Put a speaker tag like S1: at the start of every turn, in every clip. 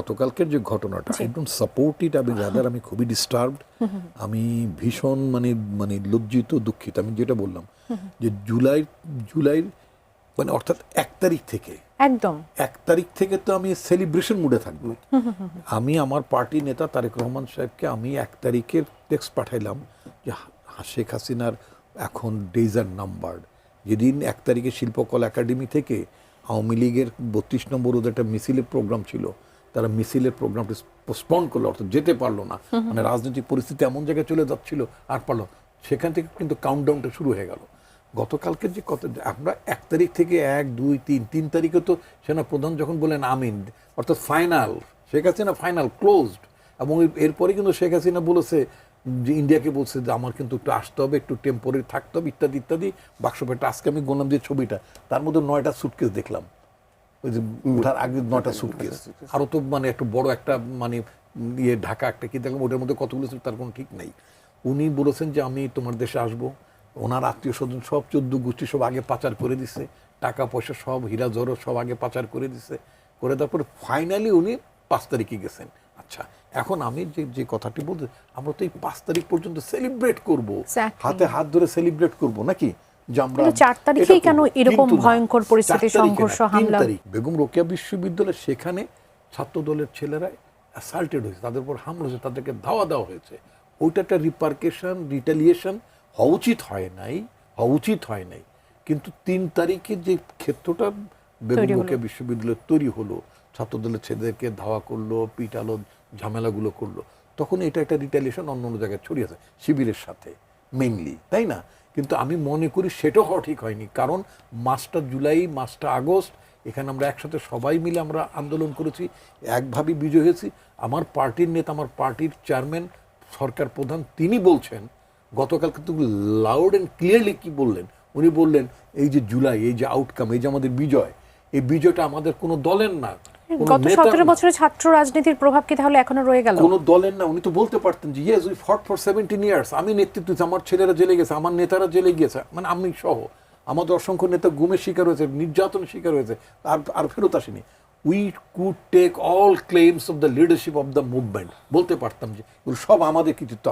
S1: গতকালকের যে ঘটনাটা আই ডোন্ট সাপোর্ট ইট, আমি খুবই ডিস্টার্বড। আমি ভীষণ মানে লজ্জিত, দুঃখিত। আমি যেটা বললাম যে জুলাই মানে অর্থাৎ 1 তারিখ থেকে
S2: একদম
S1: 1 তারিখ থেকে তো আমি সেলিব্রেশন মুডে থাকবো। আমি আমার পার্টি নেতা তারেক রহমান সাহেবকে আমি 1 তারিখের টেক্সট পাঠাইলাম যে শেখ হাসিনার এখন ডেজ আর নাম্বারড। যেদিন 1 তারিখে শিল্পকলা একাডেমি থেকে আওয়ামী লীগের 32 নম্বর ওদের একটা মিছিলের প্রোগ্রাম ছিল, তারা মিছিলের প্রোগ্রামটি পোস্টপন করলো, অর্থাৎ যেতে পারলো না। মানে রাজনৈতিক পরিস্থিতি এমন জায়গায় চলে যাচ্ছিল আর পারলো, সেখান থেকে কিন্তু কাউন্টডাউনটা শুরু হয়ে গেল। গতকালকের যে কথা, আমরা 1 তারিখ থেকে 1, 2, 3 তারিখে তো সেনা প্রধান যখন বলেন আমিন, অর্থাৎ final, Sheikh Hasina final closed. এবং এরপরে কিন্তু শেখ হাসিনা বলেছে যে ইন্ডিয়াকে বলছে যে আমার কিন্তু একটু আসতে হবে, একটু টেম্পোরারি থাকতে হবে, ইত্যাদি ইত্যাদি। বাক্সপেটা আজকে আমি গোলাম যে ছবিটা, তার মধ্যে 9টা সুটকেস দেখলাম। ওই যে ওঠার আগে 9টা সুটকেস, আরও তো মানে একটু বড় একটা মানে ঢাকা একটা কি দেখলাম, ওটার মধ্যে কতগুলো ছিল তার কোনো ঠিক নাই। উনি বলেছেন যে আমি তোমার দেশে আসবো। ওনার আত্মীয় স্বজন সব 14 গোষ্ঠী সব আগে পাচার করে দিছে, টাকা পয়সা সব হীরা জড়ো সব আগে পাচার করে দিছে, করে তারপরে ফাইনালি উনি 5 তারিখে গেছেন। আচ্ছা, এখন আমি যে কথাটি বলতে, আমরা তো এই 5 তারিখ পর্যন্ত সেলিব্রেট করব, হাতে হাত ধরে সেলিব্রেট করব নাকি? যে আমরা
S2: 4 তারিখেই কেন এরকম ভয়ঙ্কর পরিস্থিতি, সংঘর্ষ, হামলা?
S1: বেগম রোকেয়া বিশ্ববিদ্যালয়, সেখানে ছাত্র দলের ছেলেরা অ্যাসাল্টেড হয়েছে, তাদের উপর হামলা হয়েছে, তাদেরকে ধাওয়া দেওয়া হয়েছে। ওইটা একটা রিপারকেশন, রিটালিয়েশন হওয়া উচিত হয় নাই। কিন্তু 3 তারিখে যে ক্ষেত্রটা বেগম রোকেয়া বিশ্ববিদ্যালয়ে তৈরি হলো, ছাত্রদলের ছেলেদেরকে ধাওয়া করলো, পিটালো, ঝামেলাগুলো করলো, তখন এটা একটা রিটালিয়েশন অন্য অন্য জায়গায় ছড়িয়েছে, শিবিরের সাথে মেইনলি, তাই না? কিন্তু আমি মনে করি সেটাও হওয়া ঠিক হয়নি। কারণ মাসটা জুলাই, মাসটা আগস্ট, এখানে আমরা একসাথে সবাই মিলে আমরা আন্দোলন করেছি, একভাবে বিজয় হয়েছি। আমার পার্টির নেতা, আমার পার্টির চেয়ারম্যান, সরকার প্রধান, তিনি বলছেন গতকাল কিন্তু লাউড অ্যান্ড ক্লিয়ারলি কি বললেন, উনি বললেন এই যে জুলাই, এই যে আউটকাম, এই যে আমাদের বিজয়, এই বিজয়টা আমাদের কোনো দলের না,
S2: গত 17 বছরের ছাত্র রাজনীতির প্রভাব কি তাহলে এখনো রয়ে গেল?
S1: কোনো দলের না। উনি তো বলতে পারতেন যে yes we fought for 17 years, আমি নেতৃত্ব দিচ্ছি, আমার ছেলেরা জেলে গেছে, আমার নেতারা জেলে গিয়েছে, মানে আমি সহ আমাদের অসংখ্য নেতা গুমের শিকার হয়েছে, নির্যাতনের শিকার হয়েছে, আর ফেরত আসেনি। We could take all claims of the leadership of the movement, বলতে পারতাম যে এগুলো সব আমাদের কৃতিত্ব,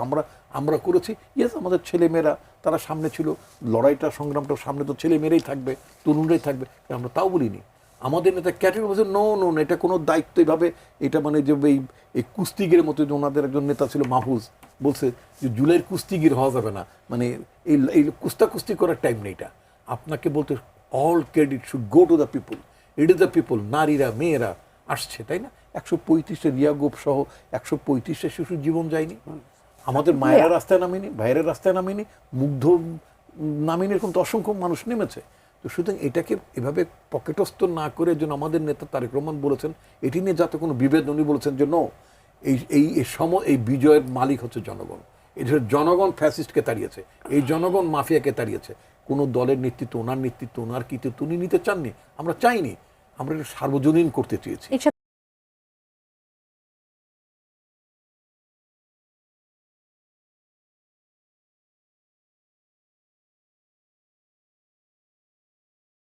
S1: আমরা করেছি। ইয়েস, আমাদের ছেলেমেয়েরা তারা সামনে ছিল, লড়াইটা সংগ্রামটা সামনে তো ছেলেমেয়েরাই থাকবে, তরুণরাই থাকবে, আমরা তাও বলিনি। আমাদের নেতা ক্যাটেগরি বলছে নো, এটা কোনো দায়িত্ব এইভাবে, এটা মানে যে এই কুস্তিগির মতো, যে ওনাদের একজন নেতা ছিল মাহফুজ, বলছে যে জুলাইয়ের কুস্তিগির হওয়া যাবে না, মানে এই কুস্তি করার টাইম নেই। এটা আপনাকে বলতে, all credit should go to the people, it is the people. নারীরা, মেয়েরা আসছে, তাই না? 135 রিয়া গোপ সহ 135 শিশুর জীবন যায়নি, আমাদের মায়েরা রাস্তায় নামেনি, ভাইয়েরা রাস্তায় নামেনি, মুগ্ধ নামেনি, এরকম তো অসংখ্য মানুষ নেমেছে। তো সুতরাং এটাকে এভাবে পকেটস্থ না করে, যেন আমাদের নেতা তারেক রহমান বলেছেন এটি নিয়ে যাতে কোনো বিভেদ, উনি বলেছেন যে নো, এই বিজয়ের মালিক হচ্ছে জনগণ। এই জনগণ ফ্যাসিস্টকে তাড়িয়েছে, এই জনগণ মাফিয়াকে তাড়িয়েছে। কোনো দলের নেতৃত্ব, ওনার কৃতিত্ব উনি নিতে চাননি, আমরা চাইনি, আমরা এটা সার্বজনীন করতে চেয়েছি।